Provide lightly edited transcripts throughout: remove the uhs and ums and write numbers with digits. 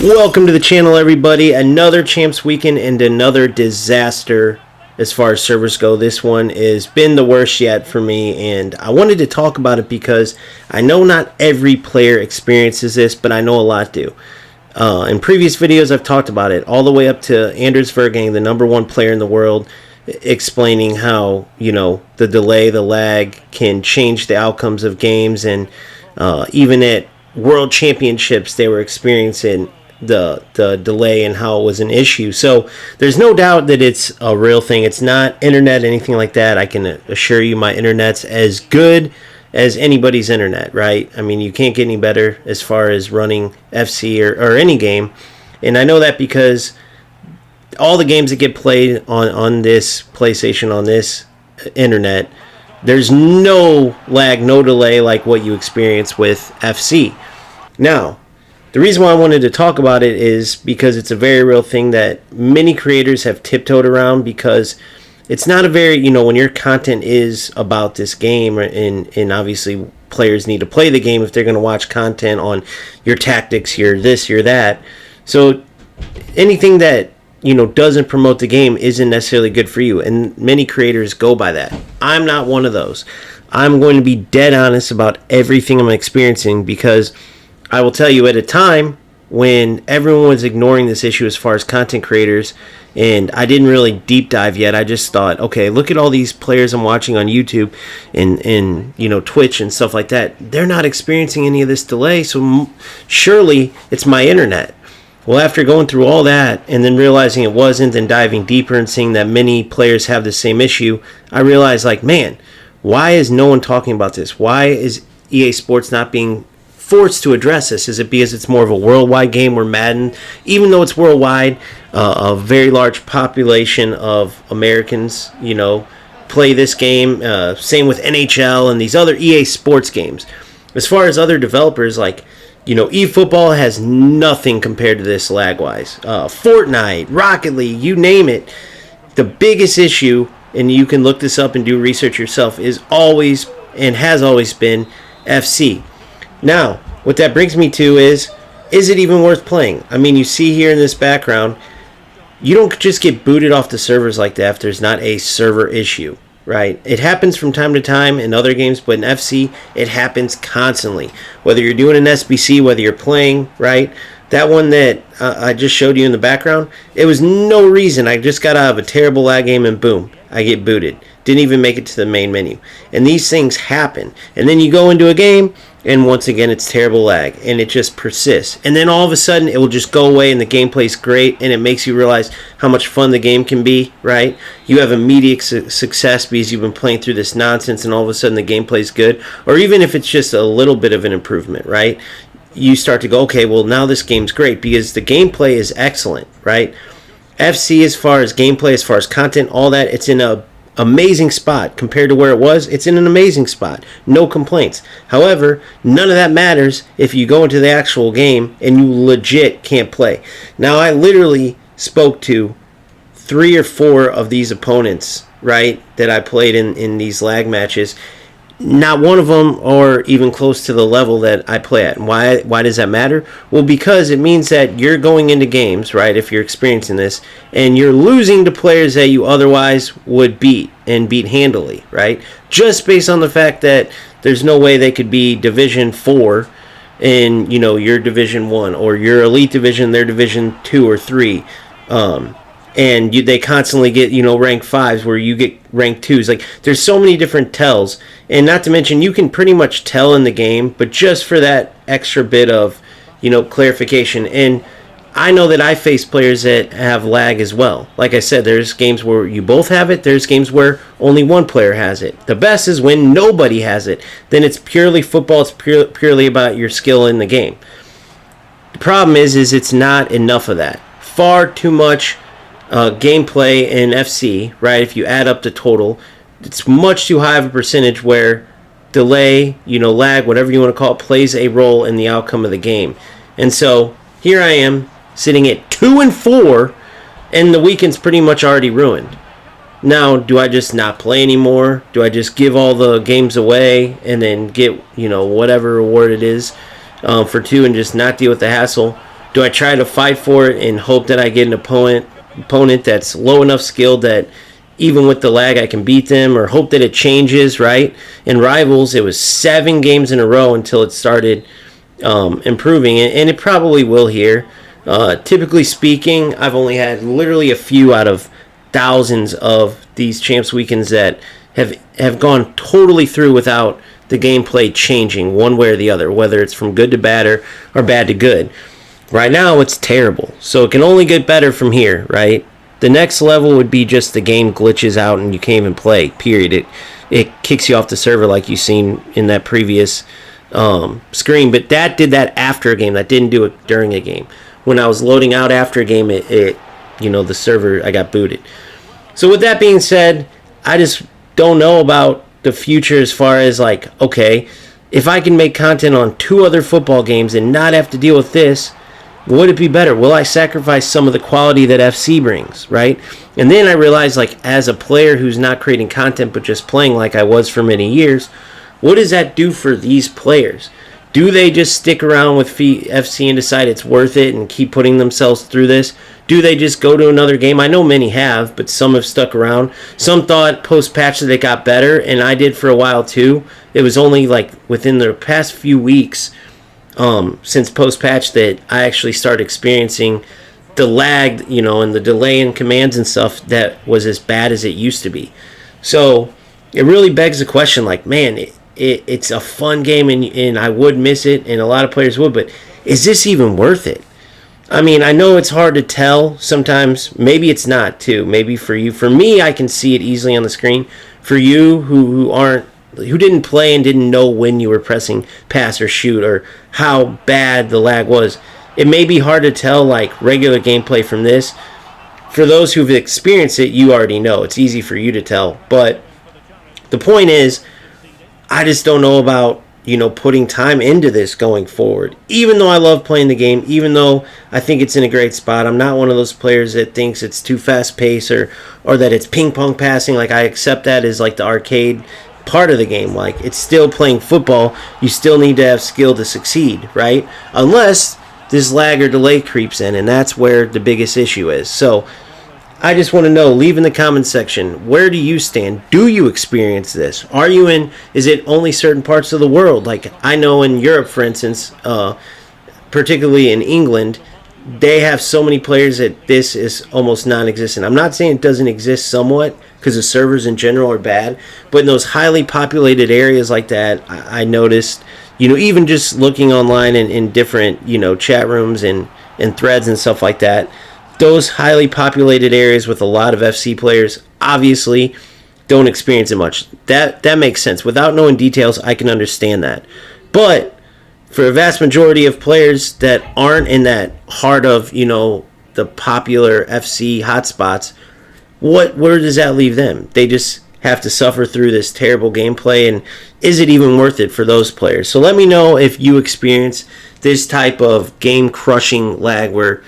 Welcome to the channel, everybody. Another Champs Weekend and another disaster as far as servers go. This one has been the worst yet for me, and I wanted to talk about it because I know not every player experiences this, but I know a lot do. In previous videos, I've talked about it, all the way up to Anders Vergang, the #1 player in the world, explaining how, the delay, the lag can change the outcomes of games, and even at World Championships, they were experiencing the delay and how it was an issue. So there's no doubt that it's a real thing. It's not internet, anything like that. I can assure you my internet's as good as anybody's internet, right? I mean, you can't get any better as far as running FC or any game. And I know that because all the games that get played on this PlayStation, on this internet, there's no lag, no delay like what you experience with FC. Now, the reason why I wanted to talk about it is because it's a very real thing that many creators have tiptoed around, because it's not a very, when your content is about this game, and obviously players need to play the game if they're going to watch content on your tactics, your this, your that. So anything that, doesn't promote the game isn't necessarily good for you, and many creators go by that. I'm not one of those. I'm going to be dead honest about everything I'm experiencing, because I will tell you, at a time when everyone was ignoring this issue as far as content creators, and I didn't really deep dive yet, I just thought, okay, look at all these players I'm watching on YouTube and Twitch and stuff like that. They're not experiencing any of this delay, so surely it's my internet. Well, after going through all that and then realizing it wasn't, and diving deeper and seeing that many players have the same issue, I realized, man, why is no one talking about this? Why is EA Sports not being forced to address this? Is it because it's more of a worldwide game where Madden, even though it's worldwide, a very large population of Americans, play this game? Same with NHL and these other EA Sports games. As far as other developers, like, eFootball has nothing compared to this lag-wise. Fortnite, Rocket League, you name it. The biggest issue, and you can look this up and do research yourself, is always and has always been FC. Now, what that brings me to is it even worth playing? I mean, you see here in this background, you don't just get booted off the servers like that if there's not a server issue, right? It happens from time to time in other games, but in FC, it happens constantly. Whether you're doing an SBC, whether you're playing, right? That one that I just showed you in the background, it was no reason. I just got out of a terrible lag game and boom, I get booted. Didn't even make it to the main menu. And these things happen. And then you go into a game, and once again, it's terrible lag, and it just persists. And then all of a sudden, it will just go away, and the gameplay's great, and it makes you realize how much fun the game can be, right? You have immediate success because you've been playing through this nonsense, and all of a sudden, the gameplay's good. Or even if it's just a little bit of an improvement, right? You start to go, okay, well, now this game's great because the gameplay is excellent, right? FC, as far as gameplay, as far as content, all that, it's in a amazing spot compared to where it was. It's in an amazing spot, no complaints. However, none of that matters if you go into the actual game and you legit can't play. Now, I literally spoke to 3 or 4 of these opponents, right, that I played in these lag matches. Not one of them are even close to the level that I play at. And why does that matter? Well, because it means that you're going into games, right, if you're experiencing this, and you're losing to players that you otherwise would beat, and beat handily, right? Just based on the fact that there's no way they could be Division 4 in, your Division 1, or your Elite Division, their Division 2 or 3. And they constantly get, rank 5s where you get rank 2s. Like, there's so many different tells. And not to mention, you can pretty much tell in the game, but just for that extra bit of, clarification. And I know that I face players that have lag as well. Like I said, there's games where you both have it. There's games where only one player has it. The best is when nobody has it. Then it's purely football. It's purely about your skill in the game. The problem is it's not enough of that. Far too much gameplay in FC, right? If you add up the total, it's much too high of a percentage where delay, lag, whatever you want to call it, plays a role in the outcome of the game. And so here I am sitting at 2-4, and the weekend's pretty much already ruined. Now, do I just not play anymore? Do I just give all the games away and then get, whatever reward it is for 2 and just not deal with the hassle? Do I try to fight for it and hope that I get an opponent that's low enough skilled that even with the lag I can beat them, or hope that it changes, right? In Rivals, it was 7 games in a row until it started improving, and it probably will here. Typically speaking, I've only had literally a few out of thousands of these Champs Weekends that have gone totally through without the gameplay changing one way or the other, whether it's from good to bad or bad to good. Right now, it's terrible, so it can only get better from here, right? The next level would be just the game glitches out and you can't even play, period. It kicks you off the server like you've seen in that previous screen, but that did that after a game. That didn't do it during a game. When I was loading out after a game, the server, I got booted. So with that being said, I just don't know about the future as far as like, okay, if I can make content on 2 other football games and not have to deal with this, would it be better? Will I sacrifice some of the quality that FC brings, right? And then I realized, like, as a player who's not creating content but just playing like I was for many years, what does that do for these players? Do they just stick around with FC and decide it's worth it and keep putting themselves through this? Do they just go to another game? I know many have, but some have stuck around. Some thought post-patch that it got better, and I did for a while too. It was only like within the past few weeks since post-patch that I actually started experiencing the lag, and the delay in commands and stuff that was as bad as it used to be. So it really begs the question, like, man, it's a fun game and I would miss it, and a lot of players would, but is this even worth it? I mean, I know it's hard to tell sometimes. Maybe it's not, too. Maybe for you. For me, I can see it easily on the screen. For you who didn't play and didn't know when you were pressing pass or shoot or how bad the lag was, it may be hard to tell like regular gameplay from this. For those who've experienced it, you already know. It's easy for you to tell. But the point is, I just don't know about, putting time into this going forward. Even though I love playing the game, even though I think it's in a great spot, I'm not one of those players that thinks it's too fast-paced or that it's ping-pong passing. Like, I accept that as like the arcade part of the game. Like, it's still playing football. You still need to have skill to succeed, right? Unless this lag or delay creeps in, and that's where the biggest issue is. So I just want to know, leave in the comments section, where do you stand? Do you experience this? Is it only certain parts of the world? Like, I know in Europe, for instance, particularly in England, they have so many players that this is almost non-existent. I'm not saying it doesn't exist somewhat, because the servers in general are bad, but in those highly populated areas like that, I noticed, even just looking online in different, chat rooms and threads and stuff like that, those highly populated areas with a lot of FC players obviously don't experience it much. That makes sense. Without knowing details, I can understand that. But for a vast majority of players that aren't in that heart of, the popular FC hotspots, where does that leave them? They just have to suffer through this terrible gameplay, and is it even worth it for those players? So let me know if you experience this type of game-crushing lag where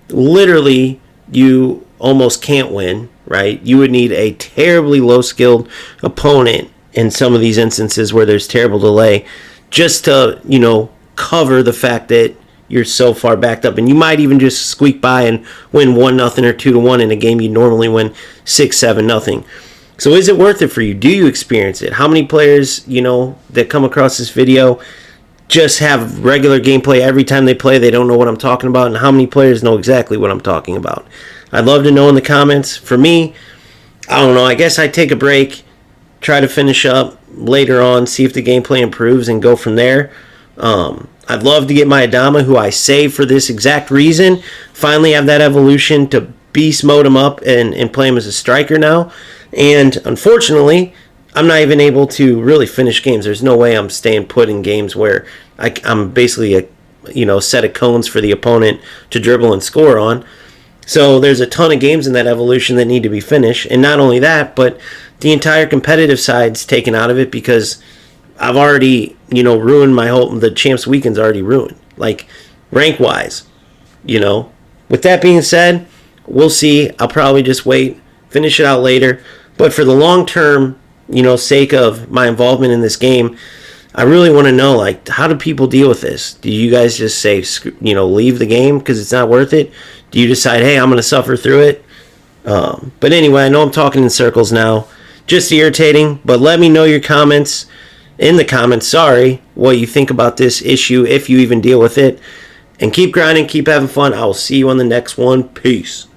literally you almost can't win, right? You would need a terribly low-skilled opponent in some of these instances where there's terrible delay just to, cover the fact that you're so far backed up. And you might even just squeak by and win 1-0 or 2-1 in a game you normally win 6-7-0. So is it worth it for you? Do you experience it? How many players, that come across this video just have regular gameplay every time they play? They don't know what I'm talking about, and how many players know exactly what I'm talking about? I'd love to know in the comments. For me, I don't know. I guess I'd take a break, try to finish up later on, see if the gameplay improves, and go from there. I'd love to get my Adama, who I saved for this exact reason, finally have that evolution to beast mode him up and play him as a striker now. And unfortunately, I'm not even able to really finish games. There's no way I'm staying put in games where I'm basically a set of cones for the opponent to dribble and score on. So there's a ton of games in that evolution that need to be finished. And not only that, but the entire competitive side's taken out of it because I've already, ruined the Champs Weekend's already ruined. Like, rank-wise, With that being said, we'll see. I'll probably just wait, finish it out later. But for the long term, sake of my involvement in this game, I really want to know, like, how do people deal with this? Do you guys just say, leave the game because it's not worth it? Do you decide, hey, I'm going to suffer through it? But anyway, I know I'm talking in circles now. Just irritating, but let me know your comments in the comments, what you think about this issue, if you even deal with it. And keep grinding, keep having fun. I will see you on the next one. Peace.